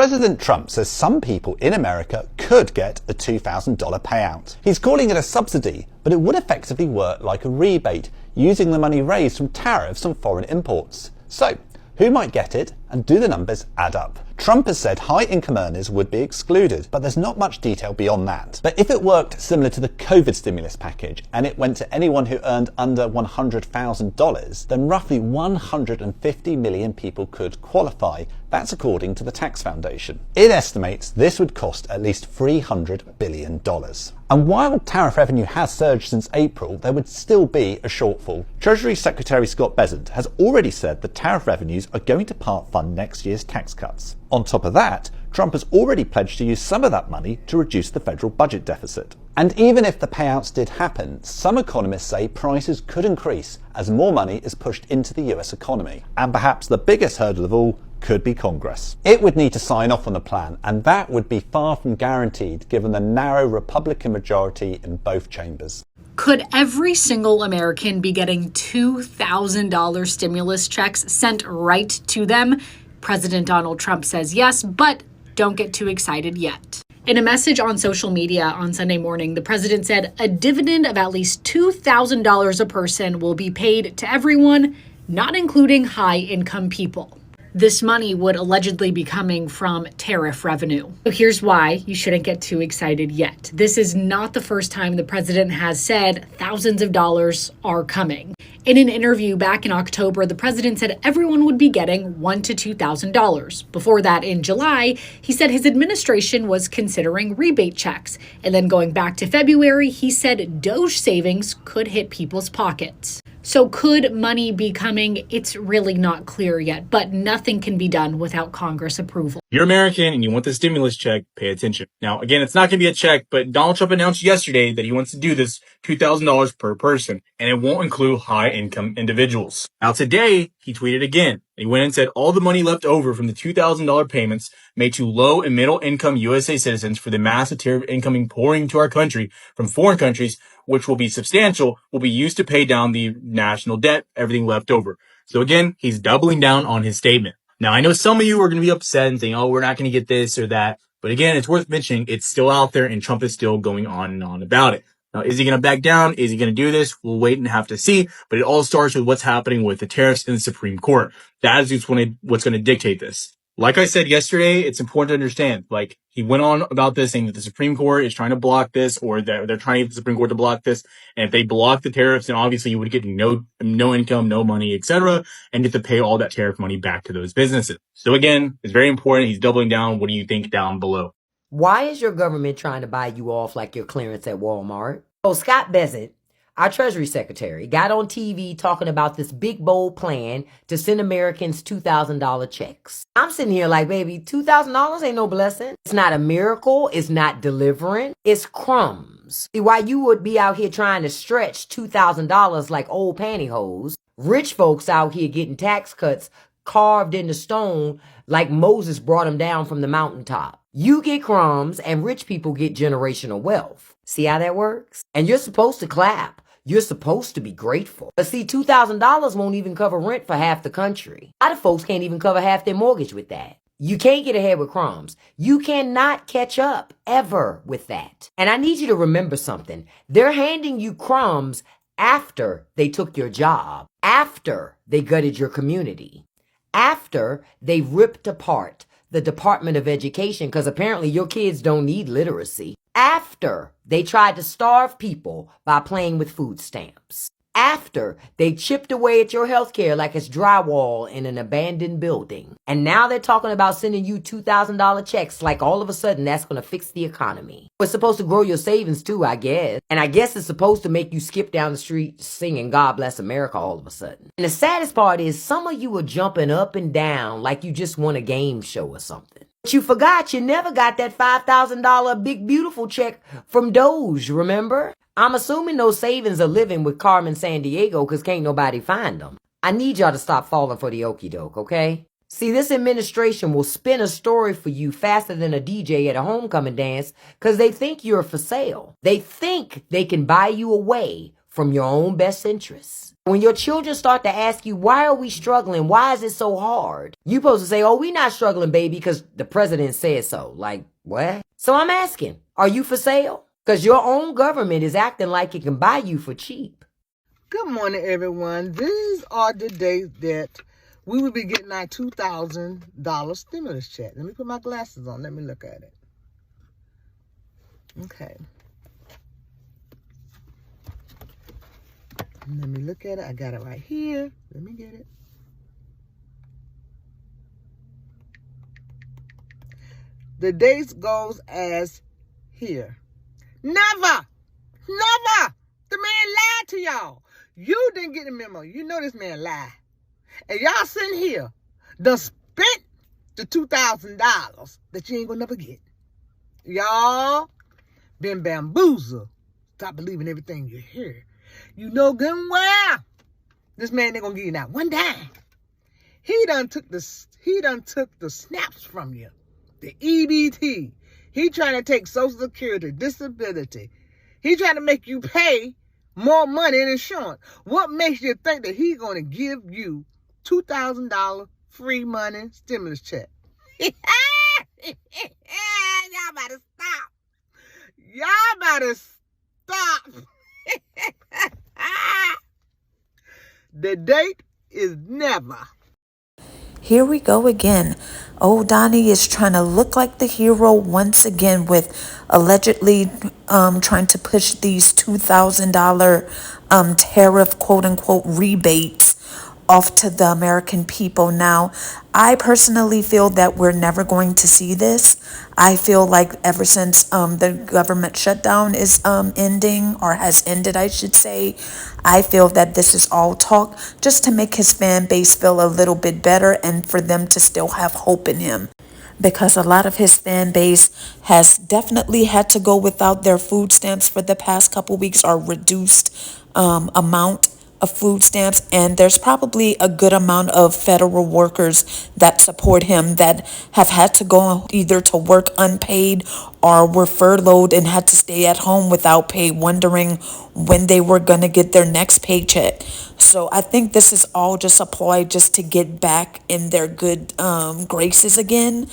President Trump says some people in America could get a $2,000 payout. He's calling it a subsidy, but it would effectively work like a rebate, using the money raised from tariffs on foreign imports. So, who might get it, and do the numbers add up? Trump has said high-income earners would be excluded, but there's not much detail beyond that. But if it worked similar to the COVID stimulus package, and it went to anyone who earned under $100,000, then roughly 150 million people could qualify. That's according to the Tax Foundation. It estimates this would cost at least $300 billion. And while tariff revenue has surged since April, there would still be a shortfall. Treasury Secretary Scott Bessent has already said that tariff revenues are going to part fund next year's tax cuts. On top of that, Trump has already pledged to use some of that money to reduce the federal budget deficit. And even if the payouts did happen, some economists say prices could increase as more money is pushed into the US economy. And perhaps the biggest hurdle of all could be Congress. It would need to sign off on the plan, and that would be far from guaranteed given the narrow Republican majority in both chambers. Could every single American be getting $2,000 stimulus checks sent right to them? President Donald Trump says yes, but don't get too excited yet. In a message on social media on Sunday morning, the president said a dividend of at least $2,000 a person will be paid to everyone, not including high-income people. This money would allegedly be coming from tariff revenue. So here's why you shouldn't get too excited yet. This is not the first time the president has said thousands of dollars are coming. In an interview back in October, the president said everyone would be getting $1,000 to $2,000. Before that, in July, he said his administration was considering rebate checks. And then going back to February, he said Doge savings could hit people's pockets. So could money be coming? It's really not clear yet, but nothing can be done without Congress approval. If you're American and you want the stimulus check, pay attention. Now, again, it's not going to be a check, but Donald Trump announced yesterday that he wants to do this $2,000 per person, and it won't include high-income individuals. Now, today, he tweeted again. He went and said all the money left over from the $2,000 payments made to low and middle income USA citizens for the massive tariff incoming pouring into our country from foreign countries, which will be substantial, will be used to pay down the national debt, everything left over. So again, he's doubling down on his statement. Now, I know some of you are going to be upset and saying, oh, we're not going to get this or that. But again, it's worth mentioning it's still out there and Trump is still going on and on about it. Now, is he going to back down? Is he going to do this? We'll wait and have to see. But it all starts with what's happening with the tariffs in the Supreme Court. That is what's going to dictate this. Like I said yesterday, it's important to understand, like, he went on about this saying that the Supreme Court is trying to block this, or that they're trying to get the Supreme Court to block this. And if they block the tariffs, then obviously you would get no income, no money, etc., and get to pay all that tariff money back to those businesses. So again, it's very important. He's doubling down. What do you think down below? Why is your government trying to buy you off like your clearance at Walmart? So Scott Bessent, our Treasury Secretary, got on TV talking about this big, bold plan to send Americans $2,000 checks. I'm sitting here like, baby, $2,000 ain't no blessing. It's not a miracle. It's not delivering. It's crumbs. See, while you would be out here trying to stretch $2,000 like old pantyhose, rich folks out here getting tax cuts carved into stone like Moses brought them down from the mountaintop. You get crumbs and rich people get generational wealth. See how that works? And you're supposed to clap. You're supposed to be grateful. But see, $2,000 won't even cover rent for half the country. A lot of folks can't even cover half their mortgage with that. You can't get ahead with crumbs. You cannot catch up ever with that. And I need you to remember something. They're handing you crumbs after they took your job, after they gutted your community, after they ripped apart the Department of Education, because apparently your kids don't need literacy, after they tried to starve people by playing with food stamps, after they chipped away at your health care like it's drywall in an abandoned building. And now they're talking about sending you $2,000 checks like all of a sudden that's going to fix the economy. It's supposed to grow your savings too, I guess. And I guess it's supposed to make you skip down the street singing God Bless America all of a sudden. And the saddest part is some of you are jumping up and down like you just won a game show or something. But you forgot you never got that $5,000 big beautiful check from Doge, remember? I'm assuming those savings are living with Carmen Sandiego because can't nobody find them. I need y'all to stop falling for the okie doke, okay? See, this administration will spin a story for you faster than a DJ at a homecoming dance because they think you're for sale. They think they can buy you away from your own best interests. When your children start to ask you, why are we struggling? Why is it so hard? You supposed to say, oh, we not struggling, baby, because the president said so. Like, what? So I'm asking, are you for sale? Because your own government is acting like it can buy you for cheap. Good morning, everyone. These are the days that we will be getting our $2,000 stimulus check. Let me put my glasses on. Let me look at it. Okay. Let me look at it. I got it right here. Let me get it. The date goes as here. Never! The man lied to y'all. You didn't get the memo. You know this man lied. And y'all sitting here done spent the $2,000 that you ain't gonna never get. Y'all been bamboozled. Stop believing everything you hear. You know good and well this man ain't gonna give you that one dime. He done took the snaps from you. The EBT. He trying to take Social Security, disability. He trying to make you pay more money in insurance. What makes you think that he gonna give you $2,000 free money stimulus check? Y'all better stop. Y'all better stop. The date is never. Here we go again. Old Donnie is trying to look like the hero once again with allegedly trying to push these $2,000 tariff quote unquote rebates off to the American people. Now, I personally feel that we're never going to see this. I feel like ever since the government shutdown is ending, or has ended, I should say, I feel that this is all talk just to make his fan base feel a little bit better and for them to still have hope in him. Because a lot of his fan base has definitely had to go without their food stamps for the past couple weeks, or reduced amount of food stamps, and there's probably a good amount of federal workers that support him that have had to go either to work unpaid or were furloughed and had to stay at home without pay, wondering when they were going to get their next paycheck. So I think this is all just a ploy just to get back in their good graces again.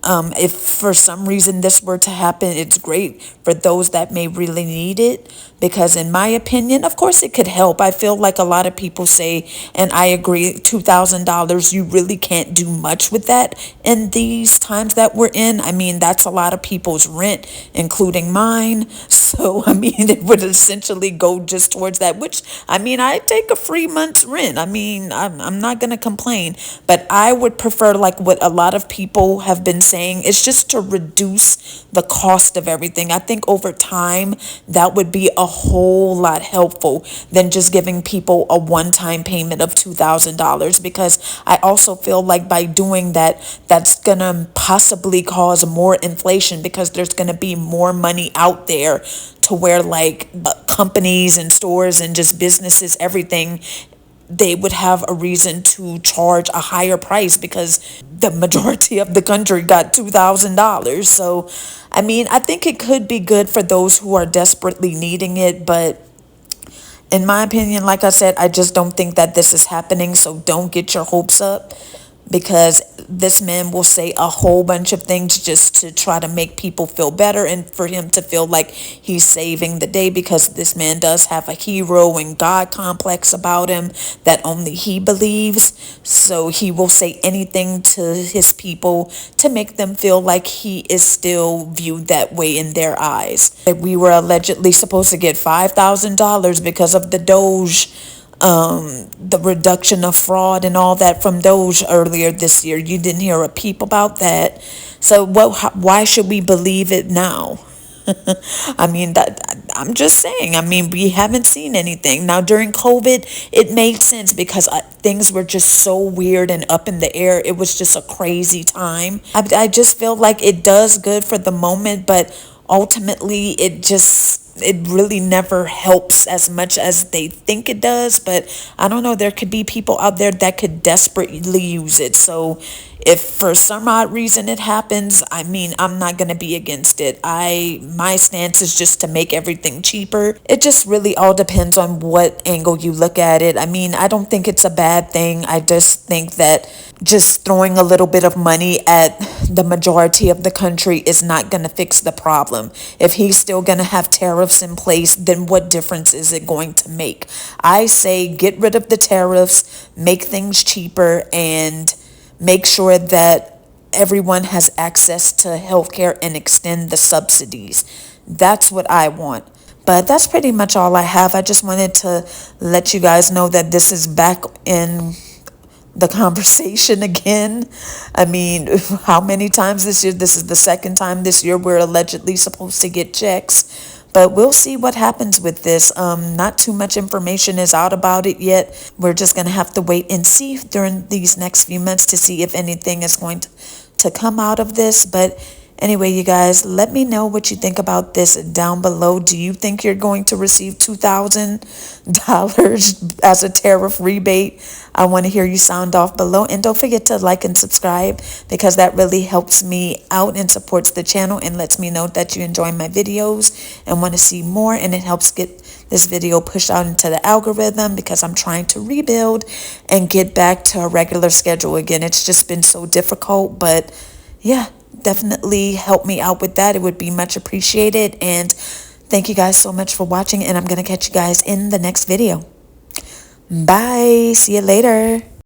If for some reason this were to happen, it's great for those that may really need it, because in my opinion, of course it could help. I feel like a lot of people say, and I agree, $2,000, you really can't do much with that in these times that we're in. I mean, that's a lot of people's rent, including mine. So, I mean, it would essentially go just towards that, which, I mean, I take a free month's rent. I mean, I'm not going to complain, but I would prefer, like what a lot of people have been saying, is just to reduce the cost of everything. I think over time, that would be a whole lot helpful than just giving people a one-time payment of $2,000, because I also feel like by doing that, that's going to possibly cause more inflation, because there's going to be more money out there to where like companies and stores and just businesses, everything, they would have a reason to charge a higher price because the majority of the country got $2,000. So, I mean, I think it could be good for those who are desperately needing it, but in my opinion, like I said, I just don't think that this is happening. So don't get your hopes up, because this man will say a whole bunch of things just to try to make people feel better and for him to feel like he's saving the day, because this man does have a hero and God complex about him that only he believes. So he will say anything to his people to make them feel like he is still viewed that way in their eyes. That we were allegedly supposed to get $5,000 because of the Doge, the reduction of fraud and all that from Doge earlier this year. You didn't hear a peep about that. So why should we believe it now? I mean, I'm just saying, I mean, we haven't seen anything. Now, during COVID, it made sense because things were just so weird and up in the air. It was just a crazy time. I just feel like it does good for the moment, but ultimately it really never helps as much as they think it does. But I don't know, there could be people out there that could desperately use it. So If for some odd reason it happens, I mean, I'm not going to be against it. My stance is just to make everything cheaper. It just really all depends on what angle you look at it. I mean, I don't think it's a bad thing. I just think that just throwing a little bit of money at the majority of the country is not going to fix the problem. If he's still going to have tariffs in place, then what difference is it going to make? I say get rid of the tariffs, make things cheaper, and make sure that everyone has access to healthcare and extend the subsidies. That's what I want. But that's pretty much all I have. I just wanted to let you guys know that this is back in the conversation again. I mean, how many times this year? This is the second time this year we're allegedly supposed to get checks. But we'll see what happens with this. Not too much information is out about it yet. We're just going to have to wait and see during these next few months to see if anything is going to come out of this. But anyway, you guys, let me know what you think about this down below. Do you think you're going to receive $2,000 as a tariff rebate? I want to hear you sound off below. And don't forget to like and subscribe, because that really helps me out and supports the channel and lets me know that you enjoy my videos and want to see more. And it helps get this video pushed out into the algorithm, because I'm trying to rebuild and get back to a regular schedule again. It's just been so difficult, but yeah, definitely help me out with that. It would be much appreciated. And thank you guys so much for watching, and I'm going to catch you guys in the next video. Bye. See you later.